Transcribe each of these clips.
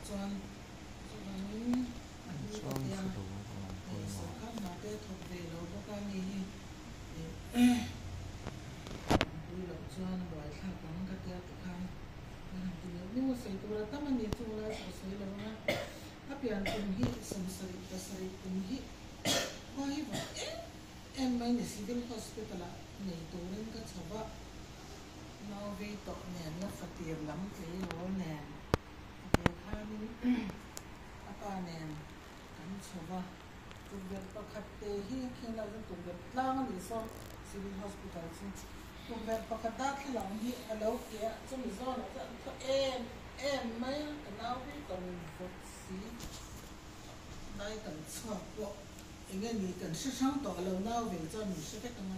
chuan chuanin a hi patia so khat na te thok ve lo boka ni pui lo chuan roi thla kang ka tia ti khan ti ni mo sei tu ra tamani chula so sei lo na apian kum hi samsari tasari kum hi hoi ba em mai ni civil hospital a nei tu ren ka chawa now we to nen na fatir lam ke lo nen ke khanin apa nen kan chawa tu ber pakhat te hi khina tu ber tlang ni so civil hospital chu tu ber pakhat da thlang hi alo ke chu mi zo na cha em mai now we to fot si dai kan chwa ko enge ni kan shi sang to lo now we cho ni shi ke kan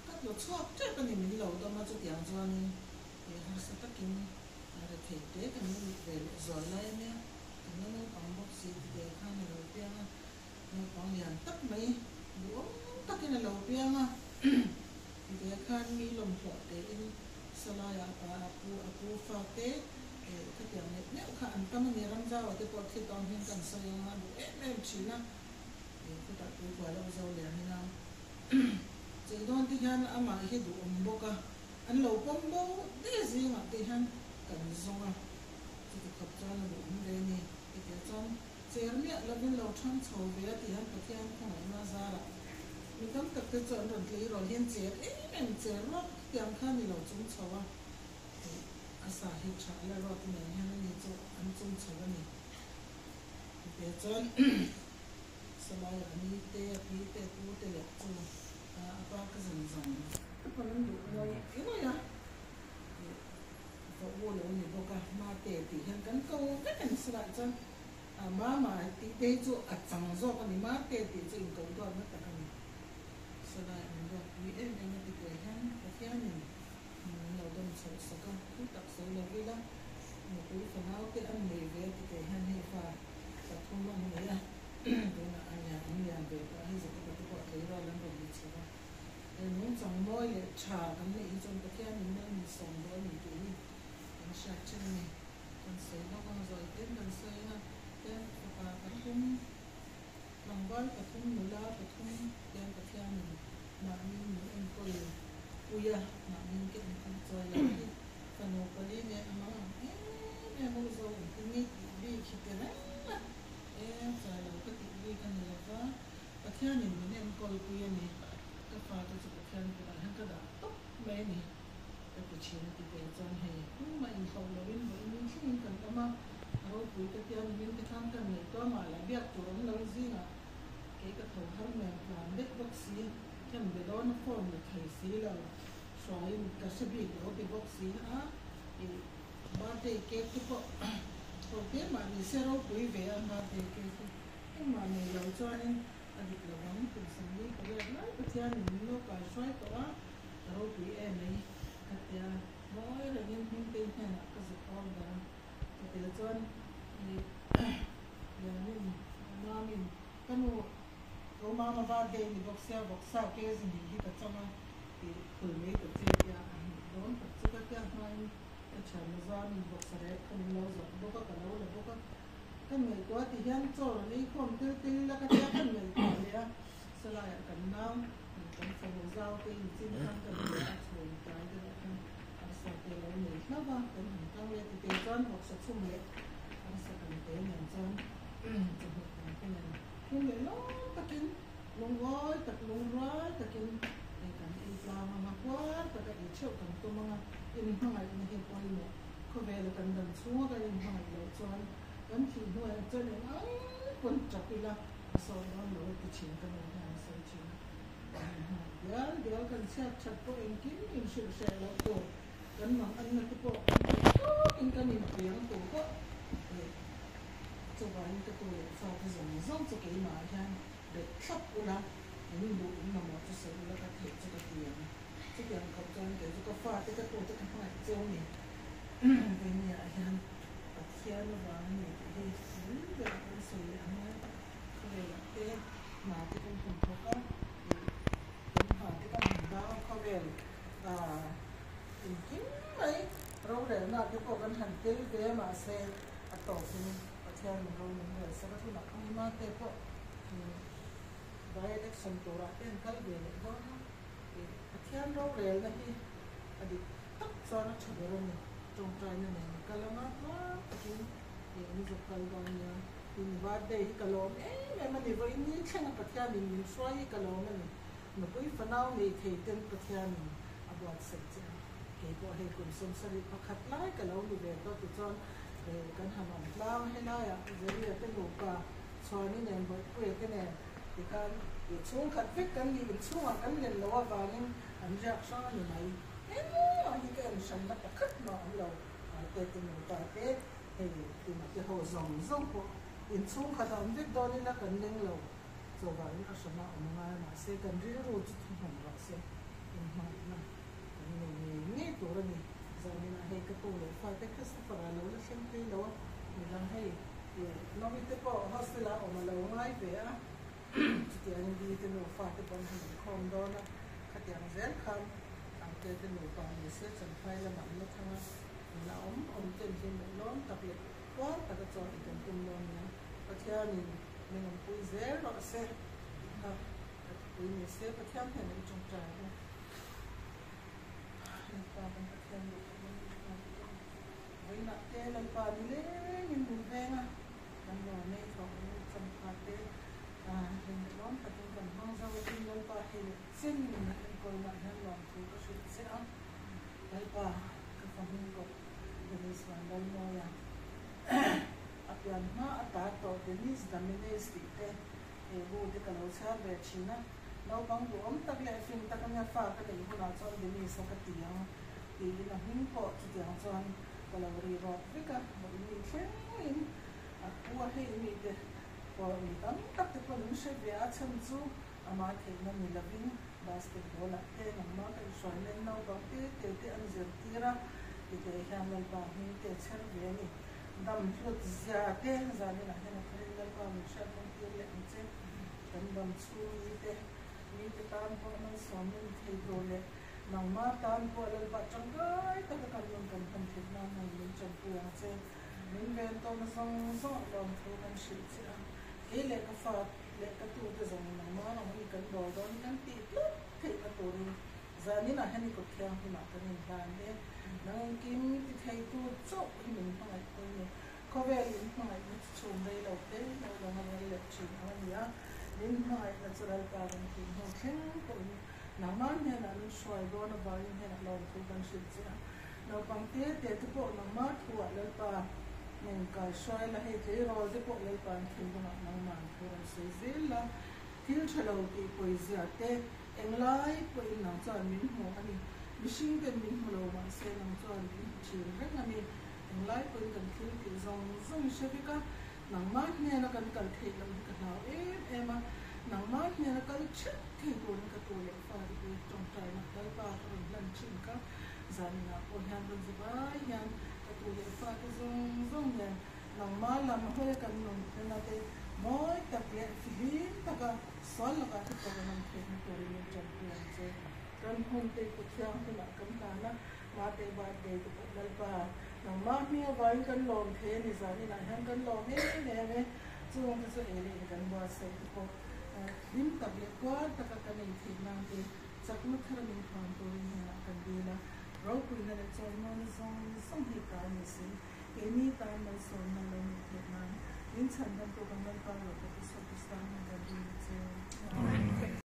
các lỗ chọc chắc cái này mình lẩu đâu mà cho tiếng cho nên để họ sẽ tất kinh là thể tế cái này về rồi lại nè cái nó bằng bác sĩ để khai này đầu tiên nó bằng liền tất mấy bữa tất cái này đầu tiên mà để khai mi lồng phở để in salai aku pha tế cái tiếng này nếu khai ăn cơm này làm sao thì có thể tao hiện cần sử dụng mà em chỉ là để cái đặt túi quay lâu lâu liền như nào chỉ đoan thì hắn ama hi du boka an lo pombo de zinga thì hắn cần zonga thì khắp cho nó đủ về nè thì cái trong chế miệng là bên lâu chăn chầu về thì hắn có thể không phải mà ra là mình cũng tập cái chỗ rồi thì rồi liên chế em chế nó tiếng khan thì lâu chung chầu à thì asa hi trả lại rồi thì mình hắn đi cho ăn chung chầu nè thì cái trong sau đó anh đi tê tu tê lệ chung apa ke zanzan apa nan du ngoi ngoi ya ko wo lo ni boka ma te ti han kan ko ka kan sra chan ma ti te chu a chang zo ka ni ma te ti chu in ko do na ta kan sra ni do mi em ti te han ka kya ni lo dom so so ka ku tak so lo vi la mo ku fa na te an ne ve ti te han he fa ta thum ma ni ya na anya ve ka hi zo ka ko ke ro lan ro ni chu nung trong môi để trà cái này trong cái kia mình nên mình sống đó mình cứ mình sạch chân này còn sấy nó còn rồi tiếp mình sấy ha tiếp và cái thun lòng gói cái thun mùi lá cái thun đem cái kia mình mà mình em coi ui à mà mình cái mình không chơi là cái phần hồ cái này nè mà em mua rồi cái này đi khi cái này em chơi là cái đi cái này là cái kia mình em coi ui này cái pha tôi chụp cái này là hắn cái đó tốt mấy này cái cuộc chiến thì về trong hè cũng mà in không là bên mình chỉ cần cái mà rồi cuối cái tiền mình cái tham cái này tôi mà là biết tôi nó là gì à cái thầu hắn mình làm biết bác sĩ cái mình đó nó form được thầy sĩ là xoay cái sự việc đó thì bác sĩ á thì ba đây cái bộ đầu tiên mà mình sẽ rồi cuối về ăn ba đây cái mà mình làm cho nên adik lawang kung sandi kaya na katya ninyo ka shoy ko a ro pi e nei katya boy ra yin hin te na ka sa kon da katya chon ni ya ni ma min kanu ko ma ba de ni boxa ke zin hi ka chama ti khul me ka che ya don ka che ka kya mai ka chan za ni boxa re kan lo zo boka ka lo le boka cái người có thì hiện cho lấy không tư là cái người có đấy á sau lại cần nào cần phòng giao thì xin tham cần để chuẩn cái cái sau thì lấy người khác vào cần tăng lên thì tiền chân hoặc sẽ chung lệ sau cần tế nhận chân trường hợp cái này không lệ nó tất nhiên lông gói tất lông gói tất nhiên để cần đi làm mà quá tất cả đi chịu cần tôi mà in hàng ngày này hiện quay một không về là cần đần xuống cái in hàng ngày lâu cho vẫn chỉ nuôi cho nên quân chọc đi là sau đó lối cái chuyện cái này là sau chuyện giờ cần xét chặt có em kiếm em sửa sẽ là tổ cần mà anh là cái bộ anh cái niệm tiếng tổ có cho vào cái tổ sau cái dòng dòng cho cái mà ra để thắp là mình đủ mà một cái sự là cái thể cho cái tiền không cho cái cái pha cái tổ cái phải cho mình cái nhà hàng kia nó vào này thì cũng được cái sự là về cái mà cái công trình của các thì hỏi cái công trình đó có về tìm kiếm đấy rồi để là cái cuộc hành tế về mà xe tổ thì theo mình rồi mình người sẽ có thu nhập không mà tệ bộ by election tổ ra tên cái về này đó thì theo đâu về là đi đi tất cho nó chụp rồi này trong trái này cái là nó thì mình chụp cái đó nha thì vào đây cái lỗ ấy mà đi với những cái nó cái theo mình xoay cái lỗ này nó cứ phần nào thì tên cái theo mình about six cái bộ hay cũng sống sari có khát lại cái lỗ đi về đó thì choกันทำอันล่างให้ได้อะจะเรียกเป็นหลูกปลาซอยนี่เนี่ยบอกเพื่อนกันเนี่ยที่การช่วงขัดฟิกกันอยู่ช่วงกันเรียนแล้วว่าบางอันแรกช่างอยู่ไหนเอ๊ะอันนี้ก็อันฉันนักขัดมาเราแต่ที่หนูตาเต้ที่มันจะหัวส่งพออินช่วงขัดอันที่โดนนี่นักกันเลี้ยงเราจะว่านี่ก็ชนะอันง่ายมาเสียกันเรื่องรู้จุดที่ผมรักเสียอินมานะนี่ตัวนี้زمينا هيك طولة فاتك سفر على ولا شنطي لو ملان هي نومي تبغى هاستلا أو ملو ماي بيا تيجي دي تنو فاتك بنهم كم دونا كتير زين كم عم تنو باني سير فاي لما نلقى لا تنتي ملون تقلي وان تكتور تنتي ملون يا كتير من بوي زير رأسه ها بوي نسير كتير هني جنجارة với nãy tê lần vào đi lên nhìn buồn ven à lần nhỏ này có phần phạt tê hình nón và trong phần hoang rau trên lần vào thì xin mình lại coi lại hơn lòng thì có sự sẽ ăn đấy và cái phần hình của Denise và lần nhỏ à áp dụng mà ta tổ Denise đã mình ấy sĩ tê vô thì cái lâu xa về China lâu bằng đủ ông tắc lại phim tắc nhà pha cái đấy cũng là cho Denise cái tiếng thì là hình của cái tiếng cho kalau riba mereka ini kering aku hay ini deh kalau kita tak terpon mesti biar cenzu amat kena milabin basketball ada nama kan soalnya nau bangke tete anjir tira itu yang lepas ini teacher dia ni dam flut ziade zani lah yang kering lepas mesti bangke lekce dan dam suri deh ini kita pun soalnya itu le nama tan po alal ba changkai ta ka kan kan kan thina na min chang pu ya che min ben to na song lom thu kan shi cha ke le ka fa le ka tu te zong na ma na ni kan do do ni kan ti lu the ka tu ni za ni na hani ko kya hu na kan ni dan de na kim ti thai tu cho ni min pa ai ko ni ko ve ni pa ai ni chu dei lo te lo na le chi na ya din pa ai na chural ka kan ti ho chen ko ni naman niya na soy do na bayin niya na long tu kan siya na pangte te po naman tuwa lal pa ning ka soy la he te ro de po lal pa kin do na man ko se zilla til chalo ti poesia te englai po in na cha min mo ani mishing ke min mo lo man se na cha min chi re na mi englai po in kan til ti zong shebika naman niya na kan kal the lam ka na ema naman niya na kal chet thì tôi nó cái tôi lại phải đi trong trái mặt đấy và tôi lần chỉnh các gia đình nào ôn hàng đơn giản vậy nhàn cái tôi lại phải cái giống nhàn nằm má làm hơi cần nồng nên là cái mỗi tập luyện phím tất cả xóa là cái tôi làm thêm tôi lên trong tiền chơi cần hôm tây của theo thì là cấm cả nó mà tây ba tây của tôi lấy ba nằm má mía vậy cần lồng thế thì gia đình này hàng cần lồng hết này này chung cái số này cần bao nhiêu cái dim tablet ko takakanin tinante sakmo tharamin phanto na kandila ro kuina le chormon song hi ka ni se any time my son na lo ni thena in chandam to kangal pa ro